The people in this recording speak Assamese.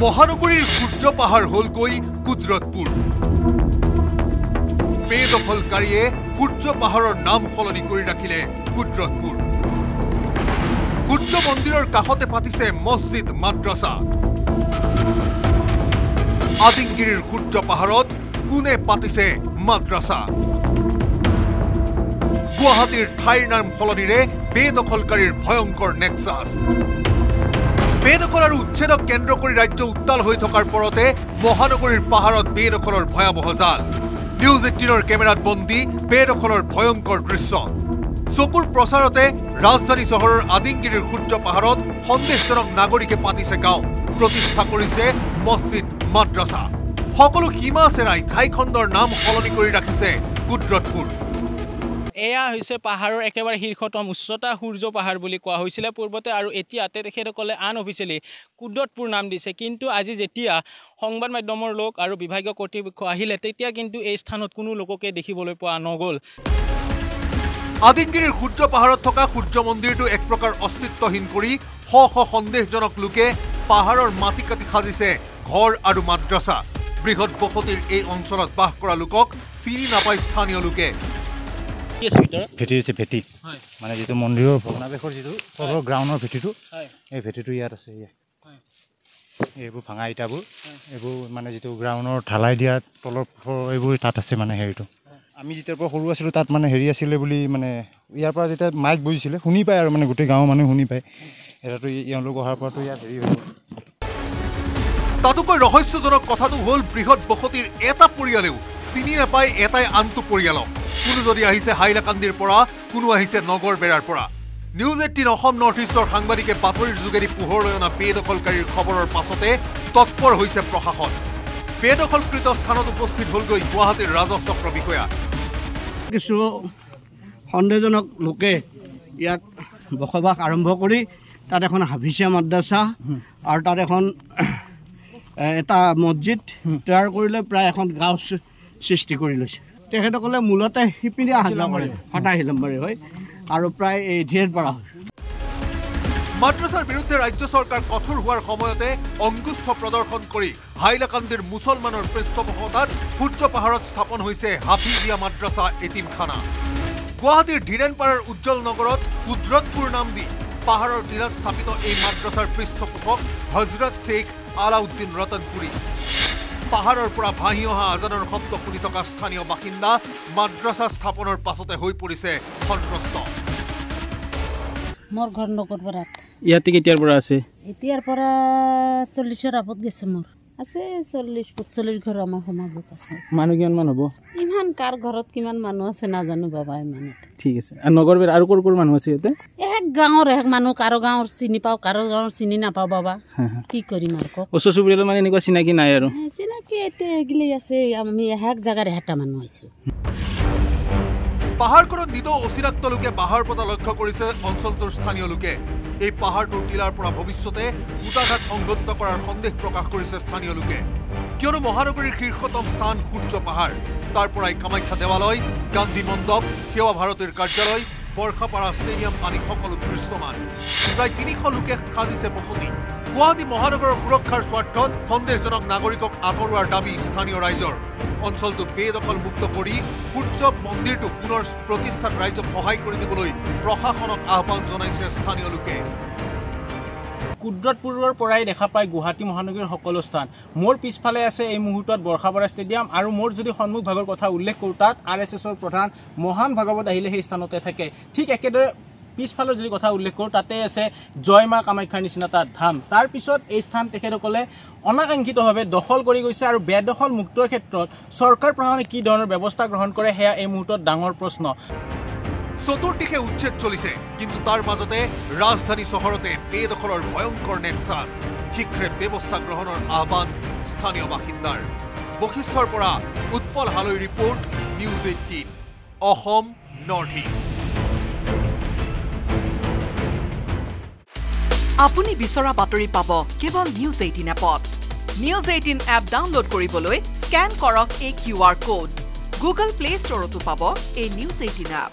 মহানগৰীৰ সূৰ্য পাহাৰ হলগৈ কুদৰতপুৰ। বেদখলকাৰীয়ে সূৰ্য পাহাৰৰ নাম সলনি কৰি ৰাখিলে কুদৰতপুৰ। সূৰ্য মন্দিৰৰ কাষতে পাতিছে মছজিদ মাদ্ৰাছা। আদিংগিৰিৰ সূৰ্য পাহাৰত কোনে পাতিছে মাদ্ৰাছা? গুৱাহাটীৰ ঠাইৰ নাম সলনিৰে বেদখলকাৰীৰ ভয়ংকৰ নেক্সাছ। বেদখল আৰু উচ্ছেদক কেন্দ্ৰ কৰি ৰাজ্য উত্তাল হৈ থকাৰ পৰতে মহানগৰীৰ পাহাৰত বেদখলৰ ভয়াবহ জাল। নিউজ 18ৰ কেমেৰাত বন্দী বেদখলৰ ভয়ংকৰ দৃশ্য। চকুৰ প্ৰচাৰতে ৰাজধানী চহৰৰ আদিংগিৰিৰ সূৰ্য পাহাৰত সন্দেহজনক নাগৰিকে পাতিছে গাঁও, প্ৰতিষ্ঠা কৰিছে মছজিদ মাদ্ৰাছা। সকলো সীমা চেৰাই ঠাইখণ্ডৰ নাম সলনি কৰি ৰাখিছে কুদৰতপুৰ। এয়া হৈছে পাহাৰৰ একেবাৰে শীৰ্ষতম উচ্চতা সূৰ্য পাহাৰ বুলি কোৱা হৈছিলে পূৰ্বতে, আৰু এতিয়াতে তেখেতসকলে আনঅফিচিয়েলি কুদৰতপুৰ নাম দিছে। কিন্তু আজি যেতিয়া সংবাদ মাধ্যমৰ লোক আৰু বিভাগীয় কৰ্তৃপক্ষ আহিলে তেতিয়া কিন্তু এই স্থানত কোনো লোককে দেখিবলৈ পোৱা নগ'ল। আদিংগিৰিৰ সূৰ্য পাহাৰত থকা সূৰ্য মন্দিৰটো এক প্ৰকাৰ অস্তিত্বহীন কৰি শ শ সন্দেহজনক লোকে পাহাৰৰ মাটি কাটি সাজিছে ঘৰ আৰু মাদ্ৰাছা। বৃহৎ বসতিৰ এই অঞ্চলত বাস কৰা লোকক চিনি নাপায় স্থানীয় লোকে। ভেটি আছে, ভেটি মানে যিটো মন্দিৰৰ ভগ্নাৱশেষৰ যিটো তলৰ গ্ৰাউণ্ডৰ ভেটিটো, এই ভেটিটো ইয়াত আছে। এইবোৰ ভাঙা ইটাবোৰ, এইবোৰ মানে যিটো গ্ৰাউণ্ডৰ ঢালাই দিয়া তলৰ এইবোৰ তাত আছে মানে হেৰিটো। আমি যেতিয়াৰ পৰা সৰু আছিলোঁ তাত মানে হেৰি আছিলে বুলি মানে ইয়াৰ পৰা যেতিয়া মাইক বজিছিলে শুনি পায় আৰু মানে গোটেই গাঁৱৰ মানুহে শুনি পায়। এতিয়াতো এওঁলোক অহাৰ পৰাতো ইয়াত হেৰি হৈ গ'ল। তাতোকৈ ৰহস্যজনক কথাটো হ'ল বৃহৎ বসতিৰ এটা পৰিয়ালেও চিনি নাপায় এটাই আনটো পৰিয়ালক। কোনো যদি আহিছে হাইলাকান্দিৰ পৰা, কোনো আহিছে নগৰ বেৰাৰ পৰা। নিউজ 18 অসম নৰ্থ ইষ্টৰ সাংবাদিকে বাতৰিৰ যোগেদি পোহৰলৈ অনা বেদখলকাৰীৰ খবৰৰ পাছতে তৎপৰ হৈছে প্ৰশাসন। বেদখলকৃত স্থানত উপস্থিত হ'লগৈ গুৱাহাটীৰ ৰাজহ চক্ৰ বিষয়া। কিছু সন্দেহজনক লোকে ইয়াত বসবাস আৰম্ভ কৰি তাত এখন হাফিচিয়া মাদ্ৰাছা আৰু তাত এখন এটা মছজিদ তৈয়াৰ কৰিলে প্ৰায় এখন গাঁও সৃষ্টি কৰি লৈছে। তেখেতসকলে মূলতে শিপিনী অহা যোৱা কৰে, হঠাৎ হিলম্বাৰী হয় আৰু প্ৰায় এই ধীৰ পৰা হয়। মাদ্ৰাছাৰ বিৰুদ্ধে ৰাজ্য চৰকাৰ কঠোৰ হোৱাৰ সময়তে অংগুষ্ঠ প্ৰদৰ্শন কৰি হাইলাকান্দিৰ মুছলমানৰ পৃষ্ঠপোষকতাত সূৰ্য পাহাৰত স্থাপন হৈছে হাফিজিয়া মাদ্ৰাছা এতিমখানা। গুৱাহাটীৰ ধীৰেনপাৰাৰ উজ্জ্বল নগৰত কুদৰতপুৰ নাম দি পাহাৰৰ টিলাত স্থাপিত এই মাদ্ৰাছাৰ পৃষ্ঠপোষক হজৰত শ্বেখ আলাউদ্দিন ৰতনপুৰী। পাহাৰৰ পৰা ভাহি অহা আজানৰ শব্দ শুনি থকা স্থানীয় বাসিন্দা মাদ্ৰাছা স্থাপনৰ পাছতে হৈ পৰিছে সন্ত্ৰস্ত। মোৰ ঘৰ নগৰপাৰাত। ইয়াতে কেতিয়াৰ পৰা আছে? এতিয়াৰ পৰা 40ৰ আপত গৈছে। মোৰ আছে 40-45 ঘৰ আমাৰ সমাজত আছে। মানুহ কিমান মান হ'ব? ইমান কাৰ ঘৰত কিমান মানুহ আছে নাজানো বাবা ইমান। ঠিক আছে। আৰু নগৰ বেৰা আৰু ক'ৰ মানুহ আছে ইয়াতে? এক গাঁৱৰ এক মানুহ, কাৰো গাঁৱৰ চিনি পাওঁ, কাৰো গাঁৱৰ চিনি নাপাওঁ বাবা। কি কৰিম আৰু কওক? ওচৰ চুবুৰীয়াৰ মানে এনেকুৱা চিনাকি নাই আৰু? চিনাকি এতিয়া এগিলি আছে। আমি এক জাগাৰ এটা মানুহ আছো। পাহাৰখনত নিতৌ অচিনাক্ত লোকে বাহাৰ পতা লক্ষ্য কৰিছে অঞ্চলটোৰ স্থানীয় লোকে। এই পাহাৰটোৰ টিলাৰ পৰা ভৱিষ্যতে গোটাঘাট সংঘটিত কৰাৰ সন্দেহ প্ৰকাশ কৰিছে স্থানীয় লোকে। কিয়নো মহানগৰীৰ শীৰ্ষতম স্থান সূৰ্য পাহাৰ, তাৰ পৰাই কামাখ্যা দেৱালয়, গান্ধী মণ্ডপ, সেৱা ভাৰতীৰ কাৰ্যালয়, বৰ্ষাপাৰা ষ্টেডিয়াম আদি সকলো দৃশ্যমান। প্ৰায় 300 লোকে সাজিছে বসতি। গুৱাহাটী মহানগৰৰ সুৰক্ষাৰ স্বাৰ্থত সন্দেহজনক নাগৰিকক আঁতৰোৱাৰ দাবী স্থানীয় ৰাইজৰ। অঞ্চলটো বেদখল মুক্ত কৰি সূৰ্য মন্দিৰটো পুনৰ প্ৰতিষ্ঠাত ৰাইজক সহায় কৰি দিবলৈ প্ৰশাসনক আহ্বান জনাইছে স্থানীয় লোকে। কুদৰতপুৰৰ পৰাই দেখা পায় গুৱাহাটী মহানগৰীৰ সকলো স্থান। মোৰ পিছফালে আছে এই মুহূৰ্তত বৰ্ষাপাৰা ষ্টেডিয়াম, আৰু মোৰ যদি সন্মুখ ভাগৰ কথা উল্লেখ কৰোঁ তাত RSSৰ প্ৰধান মহান ভাগৱত আহিলে সেই স্থানতে থাকে। ঠিক একেদৰে পিছফালৰ যদি কথা উল্লেখ কৰোঁ তাতে আছে জয় মা কামাখ্যাৰ নিচিনা তাত ধাম। তাৰ পিছত এই স্থান তেখেতসকলে অনাকাংক্ষিতভাৱে দখল কৰি গৈছে, আৰু বেদখল মুক্তৰ ক্ষেত্ৰত চৰকাৰ প্ৰশাসনে কি ধৰণৰ ব্যৱস্থা গ্ৰহণ কৰে সেয়া এই মুহূৰ্তত ডাঙৰ প্ৰশ্ন। চতুৰ্দিশে উচ্ছেদ চলিছে, কিন্তু তাৰ মাজতে ৰাজধানী চহৰতে বেদখলৰ ভয়ংকৰ নেক্সাছ। শীঘ্ৰে ব্যৱস্থা গ্ৰহণৰ আহ্বান স্থানীয় বাসিন্দাৰ। বশিষ্ঠৰ পৰা উৎপল হালৈ report, news 18 Assam North East. আপুনি বিচৰা বাতৰি পাব কেৱল নিউজ 18 এপত। নিউজ 18 এপ ডাউনলোড কৰিবলৈ স্কেন কৰক এই QR কোড। গুগল প্লে ষ্টৰতো পাব এই নিউজ 18 এপ।